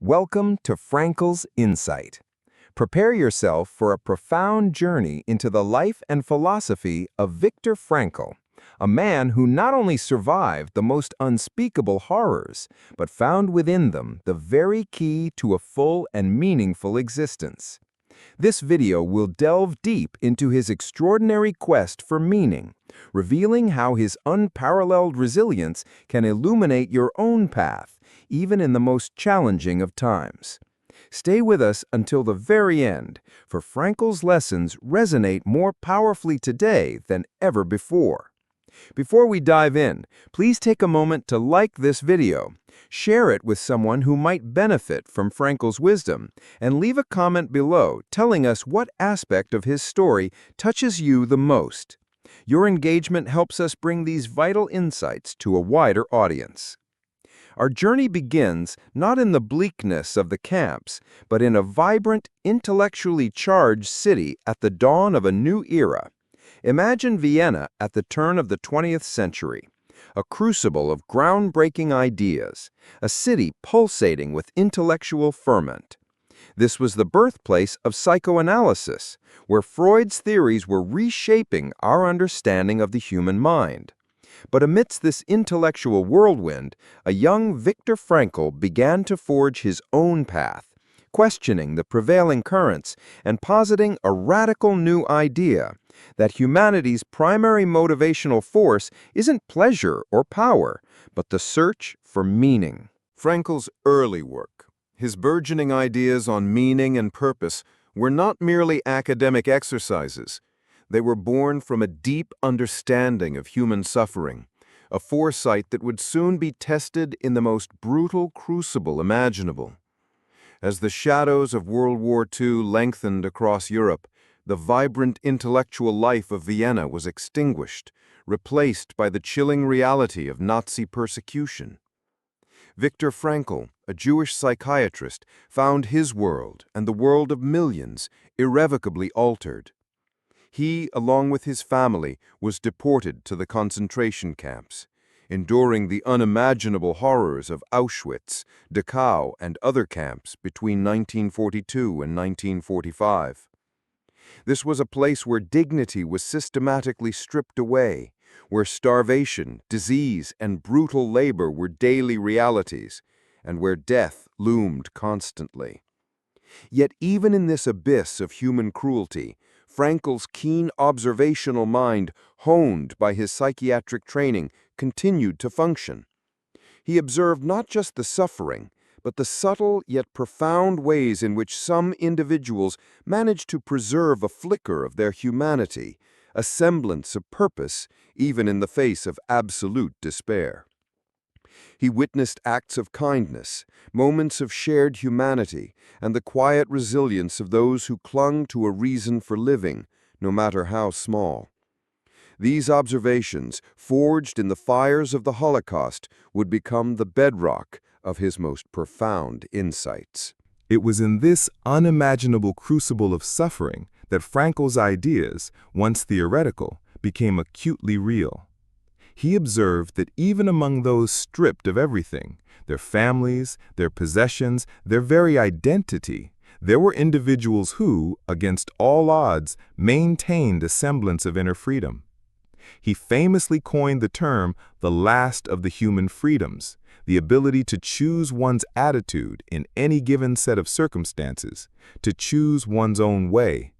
Welcome to Frankl's Insight. Prepare yourself for a profound journey into the life and philosophy of Viktor Frankl, a man who not only survived the most unspeakable horrors, but found within them the very key to a full and meaningful existence. This video will delve deep into his extraordinary quest for meaning, revealing how his unparalleled resilience can illuminate your own path, even in the most challenging of times. Stay with us until the very end, for Frankl's lessons resonate more powerfully today than ever before. Before we dive in, please take a moment to like this video, share it with someone who might benefit from Frankl's wisdom, and leave a comment below telling us what aspect of his story touches you the most. Your engagement helps us bring these vital insights to a wider audience. Our journey begins not in the bleakness of the camps, but in a vibrant, intellectually charged city at the dawn of a new era. Imagine Vienna at the turn of the 20th century, a crucible of groundbreaking ideas, a city pulsating with intellectual ferment. This was the birthplace of psychoanalysis, where Freud's theories were reshaping our understanding of the human mind. But amidst this intellectual whirlwind, a young Viktor Frankl began to forge his own path, questioning the prevailing currents and positing a radical new idea that humanity's primary motivational force isn't pleasure or power, but the search for meaning. Frankl's early work, his burgeoning ideas on meaning and purpose, were not merely academic exercises. They were born from a deep understanding of human suffering, a foresight that would soon be tested in the most brutal crucible imaginable. As the shadows of World War II lengthened across Europe, the vibrant intellectual life of Vienna was extinguished, replaced by the chilling reality of Nazi persecution. Viktor Frankl, a Jewish psychiatrist, found his world and the world of millions irrevocably altered. He, along with his family, was deported to the concentration camps, enduring the unimaginable horrors of Auschwitz, Dachau, and other camps between 1942 and 1945. This was a place where dignity was systematically stripped away, where starvation, disease, and brutal labor were daily realities, and where death loomed constantly. Yet even in this abyss of human cruelty, Frankl's keen observational mind, honed by his psychiatric training, continued to function. He observed not just the suffering, but the subtle yet profound ways in which some individuals managed to preserve a flicker of their humanity, a semblance of purpose, even in the face of absolute despair. He witnessed acts of kindness, moments of shared humanity, and the quiet resilience of those who clung to a reason for living, no matter how small. These observations, forged in the fires of the Holocaust, would become the bedrock of his most profound insights. It was in this unimaginable crucible of suffering that Frankl's ideas, once theoretical, became acutely real. He observed that even among those stripped of everything, their families, their possessions, their very identity, there were individuals who, against all odds, maintained a semblance of inner freedom. He famously coined the term the last of the human freedoms, the ability to choose one's attitude in any given set of circumstances, to choose one's own way.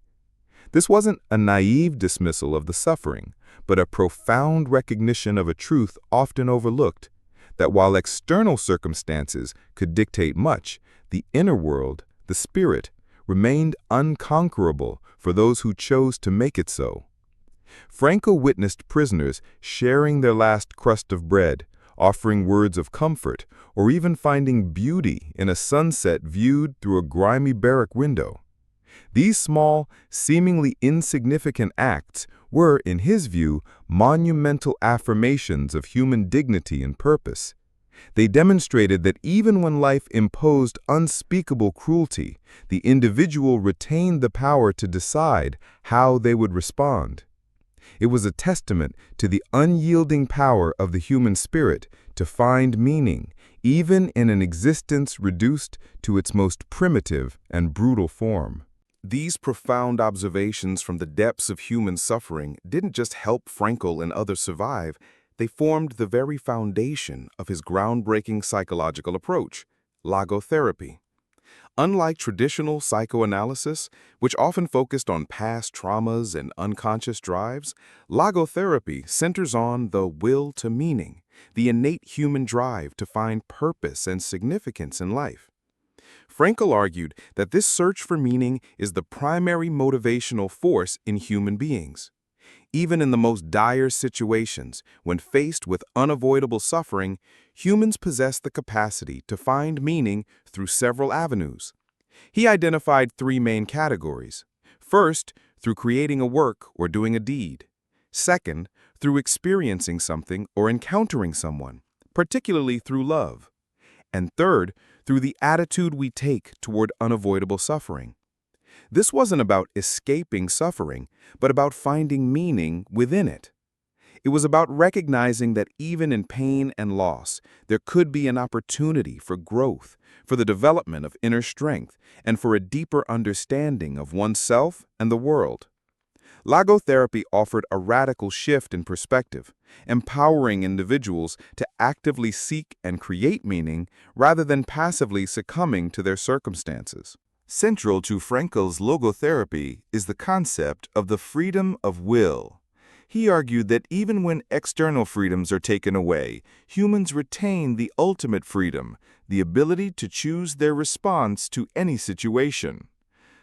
This wasn't a naive dismissal of the suffering, but a profound recognition of a truth often overlooked, that while external circumstances could dictate much, the inner world, the spirit, remained unconquerable for those who chose to make it so. Frankl witnessed prisoners sharing their last crust of bread, offering words of comfort, or even finding beauty in a sunset viewed through a grimy barrack window. These small, seemingly insignificant acts were, in his view, monumental affirmations of human dignity and purpose. They demonstrated that even when life imposed unspeakable cruelty, the individual retained the power to decide how they would respond. It was a testament to the unyielding power of the human spirit to find meaning, even in an existence reduced to its most primitive and brutal form. These profound observations from the depths of human suffering didn't just help Frankl and others survive, they formed the very foundation of his groundbreaking psychological approach, logotherapy. Unlike traditional psychoanalysis, which often focused on past traumas and unconscious drives, logotherapy centers on the will to meaning, the innate human drive to find purpose and significance in life. Frankl argued that this search for meaning is the primary motivational force in human beings. Even in the most dire situations, when faced with unavoidable suffering, humans possess the capacity to find meaning through several avenues. He identified three main categories. First, through creating a work or doing a deed. Second, through experiencing something or encountering someone, particularly through love. And third, through the attitude we take toward unavoidable suffering. This wasn't about escaping suffering, but about finding meaning within it. It was about recognizing that even in pain and loss, there could be an opportunity for growth, for the development of inner strength, and for a deeper understanding of oneself and the world. Logotherapy offered a radical shift in perspective, empowering individuals to actively seek and create meaning rather than passively succumbing to their circumstances. Central to Frankl's logotherapy is the concept of the freedom of will. He argued that even when external freedoms are taken away, humans retain the ultimate freedom, the ability to choose their response to any situation.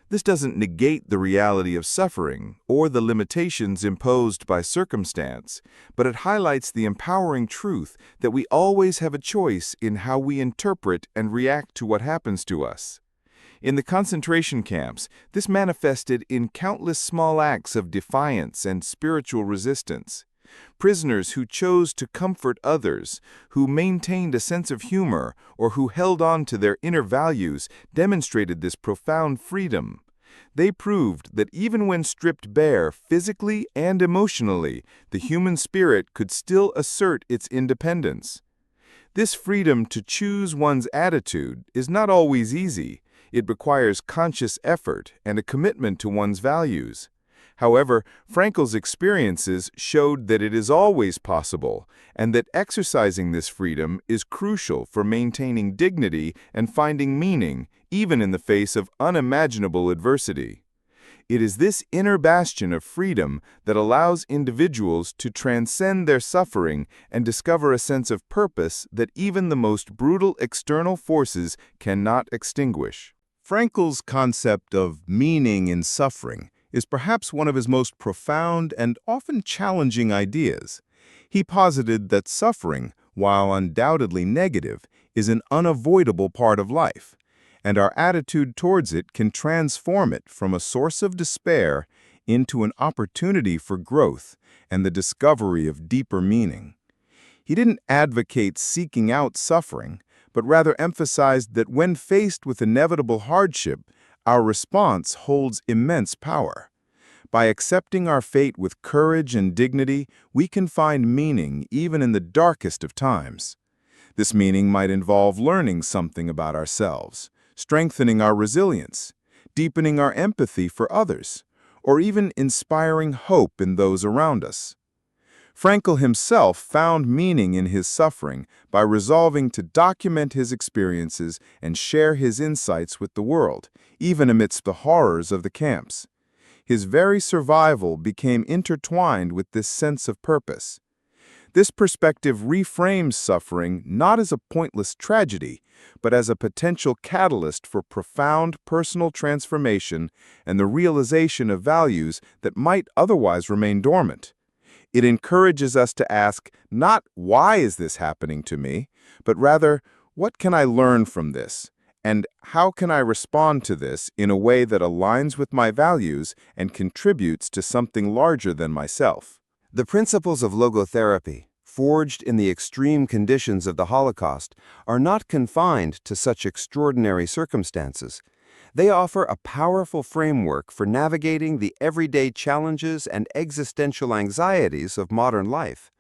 This doesn't negate the reality of suffering or the limitations imposed by circumstance, but it highlights the empowering truth that we always have a choice in how we interpret and react to what happens to us. In the concentration camps, this manifested in countless small acts of defiance and spiritual resistance. Prisoners who chose to comfort others, who maintained a sense of humor, or who held on to their inner values demonstrated this profound freedom. They proved that even when stripped bare physically and emotionally, the human spirit could still assert its independence. This freedom to choose one's attitude is not always easy. It requires conscious effort and a commitment to one's values. However, Frankl's experiences showed that it is always possible, and that exercising this freedom is crucial for maintaining dignity and finding meaning, even in the face of unimaginable adversity. It is this inner bastion of freedom that allows individuals to transcend their suffering and discover a sense of purpose that even the most brutal external forces cannot extinguish. Frankl's concept of meaning in suffering is perhaps one of his most profound and often challenging ideas. He posited that suffering, while undoubtedly negative, is an unavoidable part of life, and our attitude towards it can transform it from a source of despair into an opportunity for growth and the discovery of deeper meaning. He didn't advocate seeking out suffering, but rather emphasized that when faced with inevitable hardship, our response holds immense power. By accepting our fate with courage and dignity, we can find meaning even in the darkest of times. This meaning might involve learning something about ourselves, strengthening our resilience, deepening our empathy for others, or even inspiring hope in those around us. Frankl himself found meaning in his suffering by resolving to document his experiences and share his insights with the world, even amidst the horrors of the camps. His very survival became intertwined with this sense of purpose. This perspective reframes suffering not as a pointless tragedy, but as a potential catalyst for profound personal transformation and the realization of values that might otherwise remain dormant. It encourages us to ask not why is this happening to me, but rather what can I learn from this, and how can I respond to this in a way that aligns with my values and contributes to something larger than myself. The principles of logotherapy, forged in the extreme conditions of the Holocaust, are not confined to such extraordinary circumstances. They offer a powerful framework for navigating the everyday challenges and existential anxieties of modern life.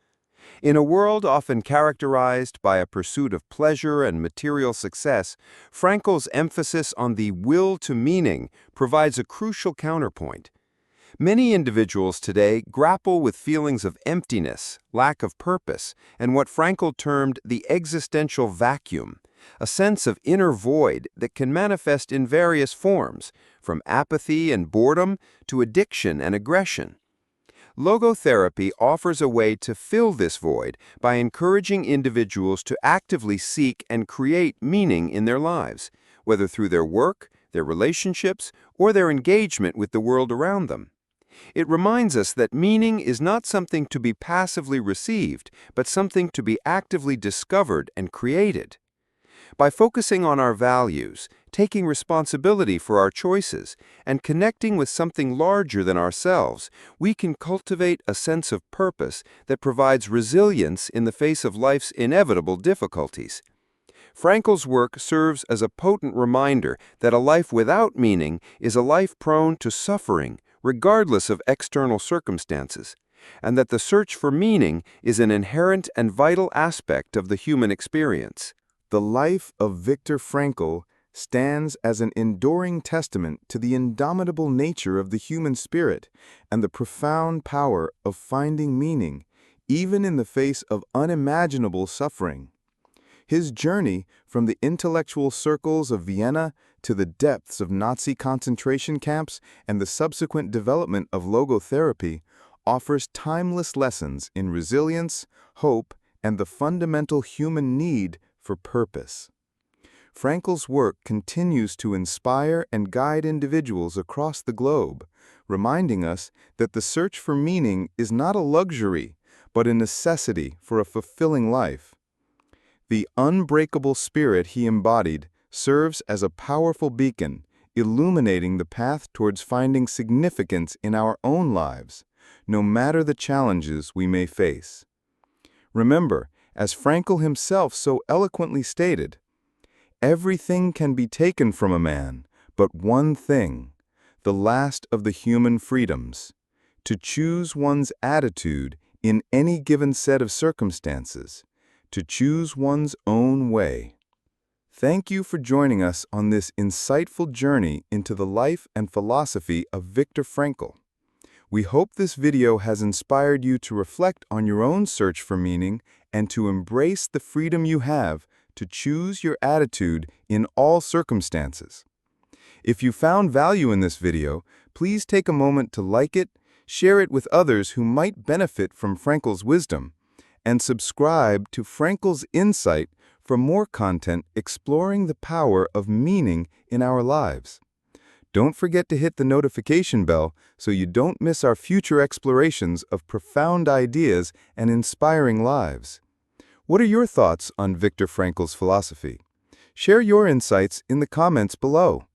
In a world often characterized by a pursuit of pleasure and material success, Frankl's emphasis on the will to meaning provides a crucial counterpoint. Many individuals today grapple with feelings of emptiness, lack of purpose, and what Frankl termed the existential vacuum, a sense of inner void that can manifest in various forms, from apathy and boredom to addiction and aggression. Logotherapy offers a way to fill this void by encouraging individuals to actively seek and create meaning in their lives, whether through their work, their relationships, or their engagement with the world around them. It reminds us that meaning is not something to be passively received, but something to be actively discovered and created. By focusing on our values, taking responsibility for our choices, and connecting with something larger than ourselves, we can cultivate a sense of purpose that provides resilience in the face of life's inevitable difficulties. Frankl's work serves as a potent reminder that a life without meaning is a life prone to suffering, regardless of external circumstances, and that the search for meaning is an inherent and vital aspect of the human experience. The life of Viktor Frankl stands as an enduring testament to the indomitable nature of the human spirit and the profound power of finding meaning, even in the face of unimaginable suffering. His journey from the intellectual circles of Vienna to the depths of Nazi concentration camps and the subsequent development of logotherapy offers timeless lessons in resilience, hope, and the fundamental human need for purpose. Frankl's work continues to inspire and guide individuals across the globe, reminding us that the search for meaning is not a luxury, but a necessity for a fulfilling life. The unbreakable spirit he embodied serves as a powerful beacon, illuminating the path towards finding significance in our own lives, no matter the challenges we may face. Remember, as Frankl himself so eloquently stated, "Everything can be taken from a man, but one thing, the last of the human freedoms, to choose one's attitude in any given set of circumstances, to choose one's own way." Thank you for joining us on this insightful journey into the life and philosophy of Viktor Frankl. We hope this video has inspired you to reflect on your own search for meaning and to embrace the freedom you have to choose your attitude in all circumstances. If you found value in this video, please take a moment to like it, share it with others who might benefit from Frankl's wisdom, and subscribe to Frankl's Insight for more content exploring the power of meaning in our lives. Don't forget to hit the notification bell so you don't miss our future explorations of profound ideas and inspiring lives. What are your thoughts on Viktor Frankl's philosophy? Share your insights in the comments below.